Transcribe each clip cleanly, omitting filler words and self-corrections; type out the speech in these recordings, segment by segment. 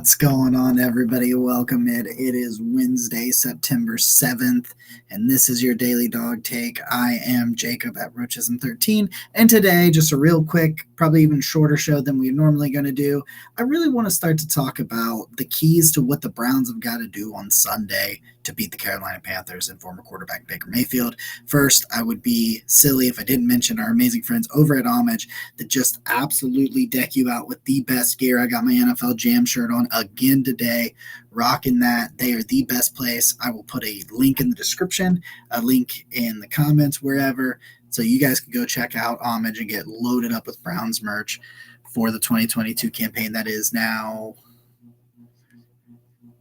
What's going on, everybody? Welcome in. It is Wednesday, September 7th, and this is your daily dog take. I am Jacob at Roachism13, and today, just a real quick, probably even shorter show than we're normally going to do. I really want to start to talk about the keys to what the Browns have got to do on Sunday to beat the Carolina Panthers and former quarterback Baker Mayfield. First, I would be silly if I didn't mention our amazing friends over at Homage that just absolutely deck you out with the best gear. I got my NFL Jam shirt on again today, rocking that. They are the best place. I will put a link in the description, a link in the comments, wherever, so you guys can go check out Homage and get loaded up with Browns merch for the 2022 campaign that is now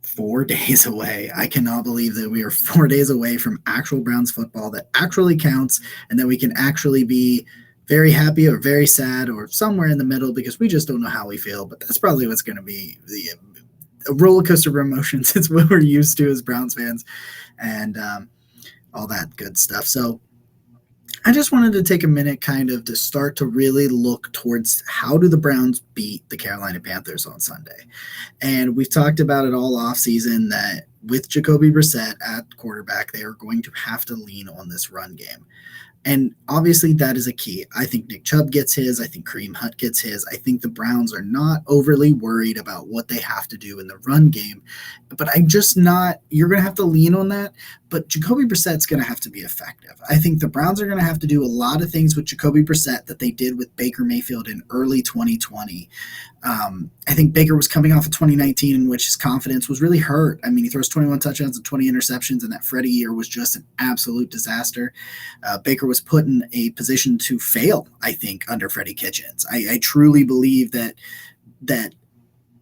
4 days away. I cannot believe that we are 4 days away from actual Browns football that actually counts and that we can actually be very happy or very sad or somewhere in the middle because we just don't know how we feel. But that's probably what's going to be a roller coaster of emotions. It's what we're used to as Browns fans and all that good stuff. So I just wanted to take a minute kind of to start to really look towards how do the Browns beat the Carolina Panthers on Sunday. And we've talked about it all offseason that with Jacoby Brissett at quarterback, they are going to have to lean on this run game. And obviously that is a key. I think Nick Chubb gets his. I think Kareem Hunt gets his. I think the Browns are not overly worried about what they have to do in the run game. But I'm just not – you're going to have to lean on that. But Jacoby Brissett's going to have to be effective. I think the Browns are going to have to do a lot of things with Jacoby Brissett that they did with Baker Mayfield in early 2020. I think Baker was coming off of 2019 in which his confidence was really hurt. I mean, he throws 21 touchdowns and 20 interceptions, and that Freddie year was just an absolute disaster. Baker was put in a position to fail, I think, under Freddie Kitchens. I truly believe that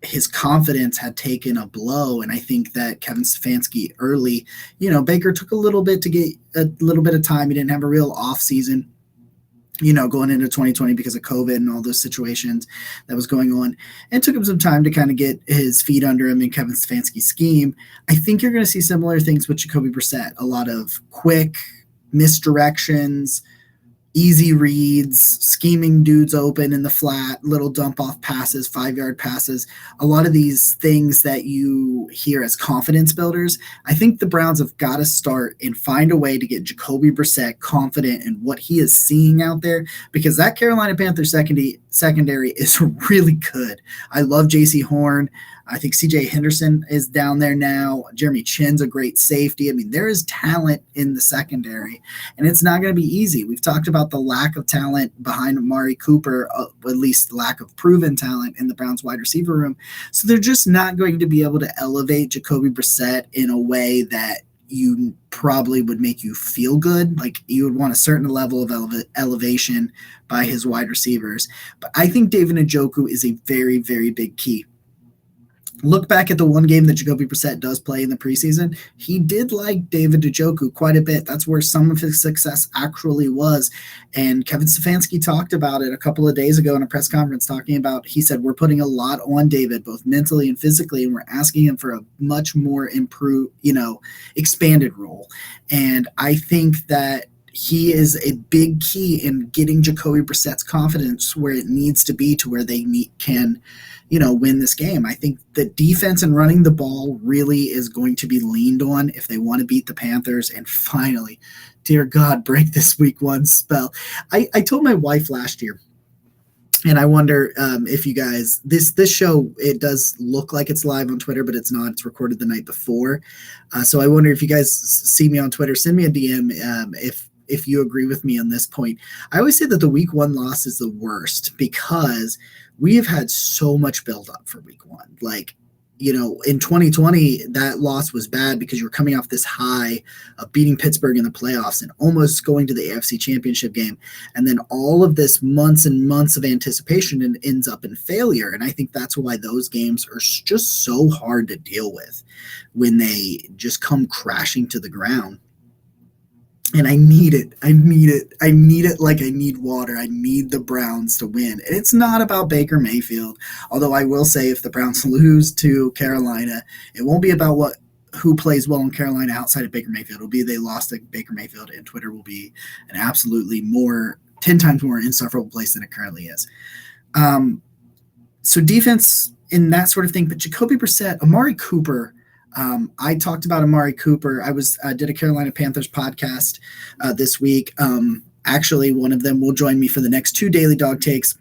his confidence had taken a blow, and I think that Kevin Stefanski early, Baker took a little bit to get a little bit of time. He didn't have a real off season, going into 2020 because of COVID and all those situations that was going on. And it took him some time to kind of get his feet under him in Kevin Stefanski's scheme. I think you're going to see similar things with Jacoby Brissett. A lot of quick misdirections, easy reads, scheming dudes open in the flat, little dump-off passes, 5-yard passes, a lot of these things that you hear as confidence builders. I think the Browns have got to start and find a way to get Jacoby Brissett confident in what he is seeing out there, because that Carolina Panthers secondary is really good. I love J.C. Horn. I think C.J. Henderson is down there now. Jeremy Chin's a great safety. I mean, there is talent in the secondary, and it's not going to be easy. We've talked about the lack of talent behind Amari Cooper, at least lack of proven talent in the Browns wide receiver room. So they're just not going to be able to elevate Jacoby Brissett in a way that you probably would make you feel good. Like you would want a certain level of elevation by his wide receivers. But I think David Njoku is a very, very big key. Look back at the one game that Jacoby Brissett does play in the preseason. He did like David Njoku quite a bit. That's where some of his success actually was. And Kevin Stefanski talked about it a couple of days ago in a press conference talking about, he said, we're putting a lot on David, both mentally and physically, and we're asking him for a much more improved, expanded role. And I think that he is a big key in getting Jacoby Brissett's confidence where it needs to be to where they can win this game. I think the defense and running the ball really is going to be leaned on if they want to beat the Panthers and finally, dear God, break this week one spell. I told my wife last year, and I wonder if you guys, this show, it does look like it's live on Twitter, but it's not. It's recorded the night before. So I wonder if you guys see me on Twitter, send me a DM if you agree with me on this point. I always say that the week one loss is the worst because we have had so much buildup for week one. Like, in 2020, that loss was bad because you were coming off this high of beating Pittsburgh in the playoffs and almost going to the AFC Championship game. And then all of this months and months of anticipation and ends up in failure. And I think that's why those games are just so hard to deal with when they just come crashing to the ground. And I need it. I need it like I need water. I need the Browns to win. And it's not about Baker Mayfield. Although I will say if the Browns lose to Carolina, it won't be about who plays well in Carolina outside of Baker Mayfield. It'll be they lost to Baker Mayfield, and Twitter will be an absolutely 10 times more insufferable place than it currently is. So defense in that sort of thing, but Jacoby Brissett, Amari Cooper. I talked about Amari Cooper. I did a Carolina Panthers podcast this week. Actually, one of them will join me for the next 2 daily Dawg Takes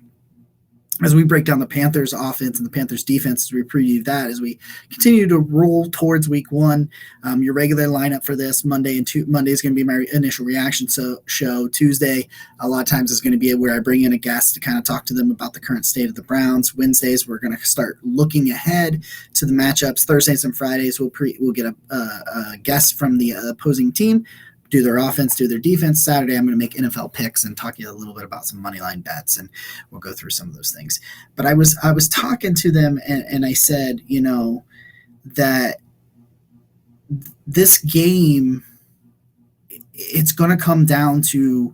as we break down the Panthers offense and the Panthers defense, as we preview that, as we continue to roll towards week 1. Your regular lineup for this Monday is going to be my initial reaction show. Tuesday, a lot of times is going to be where I bring in a guest to kind of talk to them about the current state of the Browns. Wednesdays, we're going to start looking ahead to the matchups. Thursdays and Fridays, we'll get a guest from the opposing team, do their offense, do their defense. Saturday, I'm going to make NFL picks and talk to you a little bit about some money line bets, and we'll go through some of those things. But I was talking to them, and I said, that this game, it's going to come down to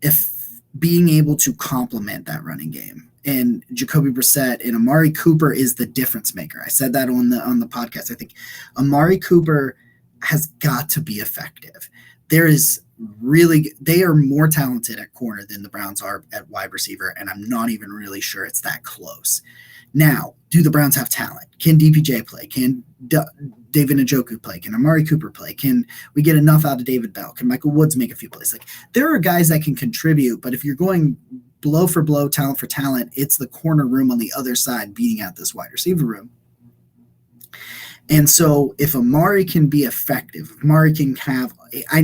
if being able to complement that running game. And Jacoby Brissett and Amari Cooper is the difference maker. I said that on the podcast. I think Amari Cooper has got to be effective. They are more talented at corner than the Browns are at wide receiver, and I'm not even really sure it's that close. Now, do the Browns have talent? Can DPJ play? Can David Njoku play? Can Amari Cooper play? Can we get enough out of David Bell? Can Michael Woods make a few plays? Like, there are guys that can contribute, but if you're going blow for blow, talent for talent, it's the corner room on the other side beating out this wide receiver room. And so if Amari can be effective, Amari can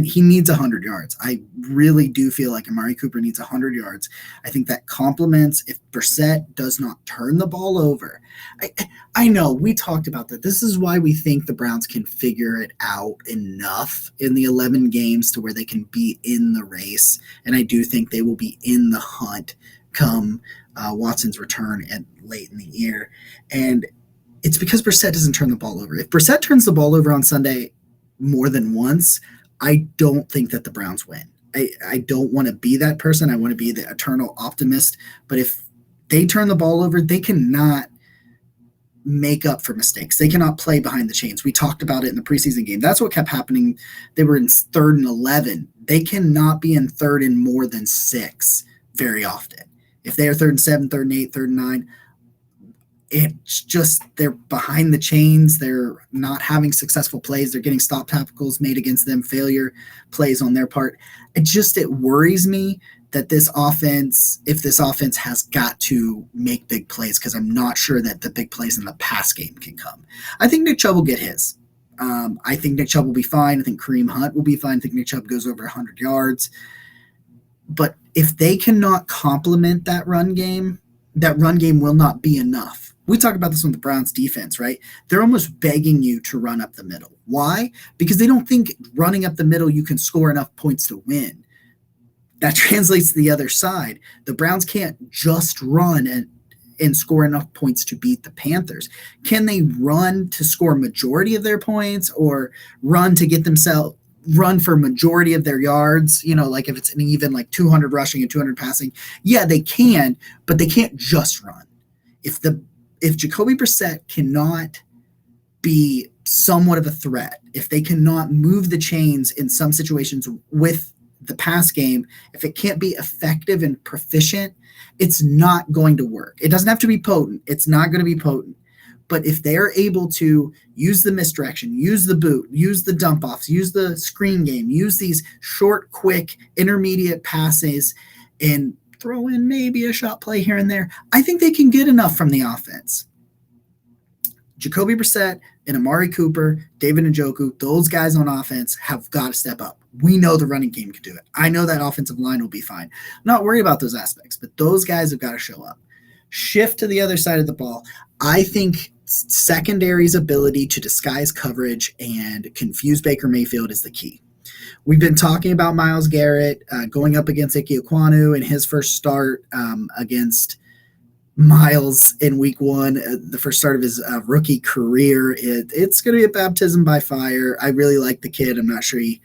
he needs 100 yards. I really do feel like Amari Cooper needs 100 yards. I think that complements if Brissett does not turn the ball over. I know we talked about that. This is why we think the Browns can figure it out enough in the 11 games to where they can be in the race. And I do think they will be in the hunt come Watson's return late in the year. And it's because Brissett doesn't turn the ball over. If Brissett turns the ball over on Sunday more than once, I don't think that the Browns win. I don't want to be that person. I want to be the eternal optimist. But if they turn the ball over, they cannot make up for mistakes. They cannot play behind the chains. We talked about it in the preseason game. That's what kept happening. They were in 3rd and 11. They cannot be in 3rd and more than 6 very often. If they are 3rd and 7, 3rd and 8, 3rd and 9, it's just they're behind the chains. They're not having successful plays. They're getting stop tackles made against them, failure plays on their part. It worries me that if this offense has got to make big plays, because I'm not sure that the big plays in the pass game can come. I think Nick Chubb will get his. I think Nick Chubb will be fine. I think Kareem Hunt will be fine. I think Nick Chubb goes over 100 yards. But if they cannot complement that run game will not be enough. We talk about this with the Browns defense, right? They're almost begging you to run up the middle. Why? Because they don't think running up the middle you can score enough points to win. That translates to the other side. The Browns can't just run and score enough points to beat the Panthers. Can they run to score a majority of their points, or run for majority of their yards? Like if it's an even like 200 rushing and 200 passing, yeah, they can, but they can't just run. If Jacoby Brissett cannot be somewhat of a threat, if they cannot move the chains in some situations with the pass game, if it can't be effective and proficient, it's not going to work. It doesn't have to be potent. It's not going to be potent. But if they're able to use the misdirection, use the boot, use the dump offs, use the screen game, use these short, quick, intermediate passes, and throw in maybe a shot play here and there, I think they can get enough from the offense. Jacoby Brissett and Amari Cooper, David Njoku, those guys on offense have got to step up. We know the running game can do it. I know that offensive line will be fine. I'm not worried about those aspects, but those guys have got to show up. Shift to the other side of the ball. I think secondary's ability to disguise coverage and confuse Baker Mayfield is the key. We've been talking about Myles Garrett going up against Ike Ekwonu in his first start against Myles in week 1, the first start of his rookie career. It's going to be a baptism by fire. I really like the kid. I'm not sure he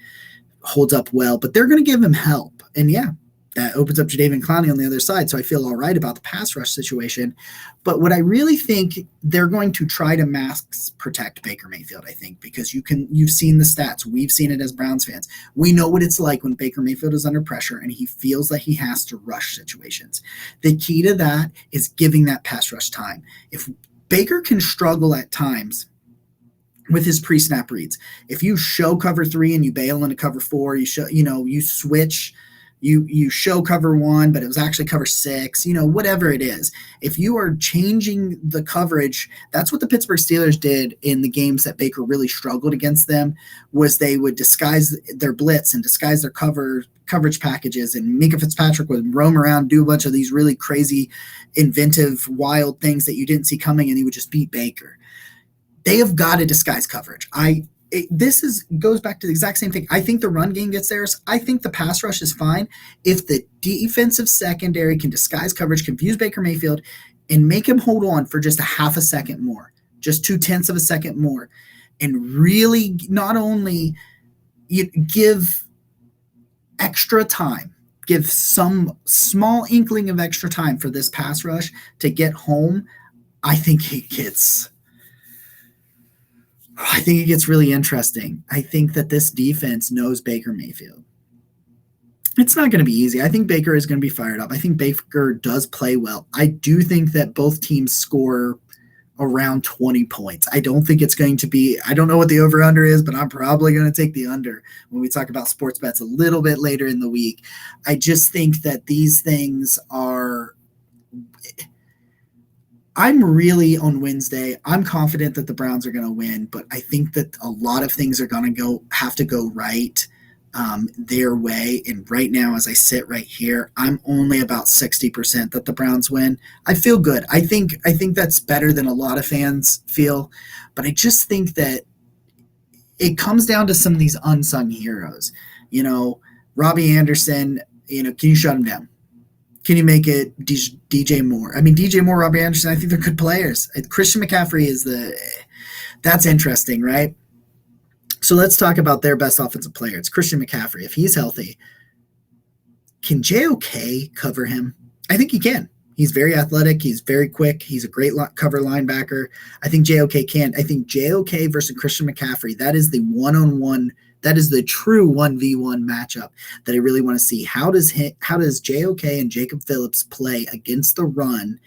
holds up well, but they're going to give him help. And yeah, That opens up Jadeveon Clowney on the other side, so I feel all right about the pass rush situation. But what I really think they're going to try to max protect Baker Mayfield, I think, because you've seen the stats. We've seen it as Browns fans. We know what it's like when Baker Mayfield is under pressure and he feels that he has to rush situations. The key to that is giving that pass rush time. If Baker can struggle at times with his pre-snap reads, if you show cover 3 and you bail into cover 4, you switch. You show cover 1, but it was actually cover 6, whatever it is. If you are changing the coverage, that's what the Pittsburgh Steelers did in the games that Baker really struggled against them, was they would disguise their blitz and disguise their coverage packages, and Minka Fitzpatrick would roam around, do a bunch of these really crazy, inventive, wild things that you didn't see coming, and he would just beat Baker. They have got to disguise coverage. Goes back to the exact same thing. I think the run game gets theirs. I think the pass rush is fine if the defensive secondary can disguise coverage, confuse Baker Mayfield, and make him hold on for just a half a second more, just 0.2 of a second more, and really not only give extra time, give some small inkling of extra time for this pass rush to get home. I think it gets really interesting. I think that this defense knows Baker Mayfield. It's not going to be easy. I think Baker is going to be fired up. I think Baker does play well. I do think that both teams score around 20 points. I don't think it's going to be – I don't know what the over-under is, but I'm probably going to take the under when we talk about sports bets a little bit later in the week. I just think that these things are – I'm really on Wednesday. I'm confident that the Browns are going to win, but I think that a lot of things are going to have to go right their way. And right now, as I sit right here, I'm only about 60% that the Browns win. I feel good. I think that's better than a lot of fans feel, but I just think that it comes down to some of these unsung heroes. Robbie Anderson. Can you shut him down? Can you make it DJ Moore? I mean, DJ Moore, Robbie Anderson, I think they're good players. Christian McCaffrey that's interesting, right? So let's talk about their best offensive player. It's Christian McCaffrey. If he's healthy, can JOK cover him? I think he can. He's very athletic. He's very quick. He's a great cover linebacker. I think JOK can. I think JOK versus Christian McCaffrey, that is the one-on-one. That is the true 1v1 matchup that I really want to see. How does JOK and Jacob Phillips play against the run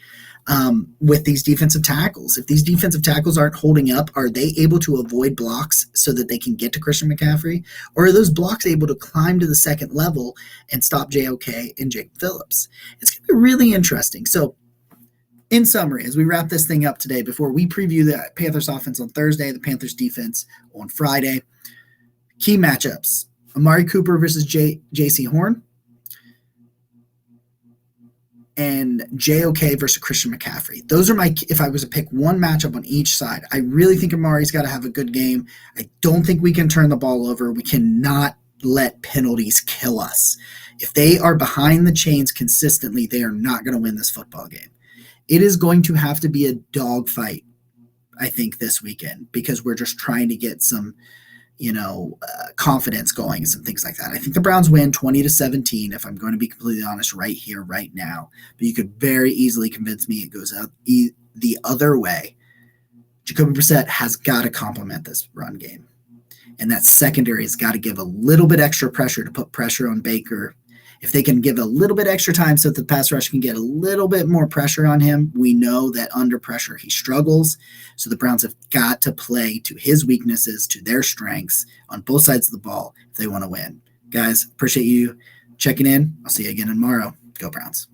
with these defensive tackles? If these defensive tackles aren't holding up, are they able to avoid blocks so that they can get to Christian McCaffrey? Or are those blocks able to climb to the second level and stop JOK and Jacob Phillips? It's going to be really interesting. So in summary, as we wrap this thing up today, before we preview the Panthers offense on Thursday, the Panthers defense on Friday, key matchups: Amari Cooper versus J.C. Horn, and JOK versus Christian McCaffrey. Those are if I was to pick one matchup on each side. I really think Amari's got to have a good game. I don't think we can turn the ball over. We cannot let penalties kill us. If they are behind the chains consistently, they are not going to win this football game. It is going to have to be a dogfight, I think, this weekend, because we're just trying to get some confidence going and some things like that. I think the Browns win 20-17, if I'm going to be completely honest, right here, right now. But you could very easily convince me it goes out the other way. Jacoby Brissett has got to complement this run game. And that secondary has got to give a little bit extra pressure to put pressure on Baker. If they can give a little bit extra time so that the pass rush can get a little bit more pressure on him, we know that under pressure he struggles. So the Browns have got to play to his weaknesses, to their strengths on both sides of the ball if they want to win. Guys, appreciate you checking in. I'll see you again tomorrow. Go Browns.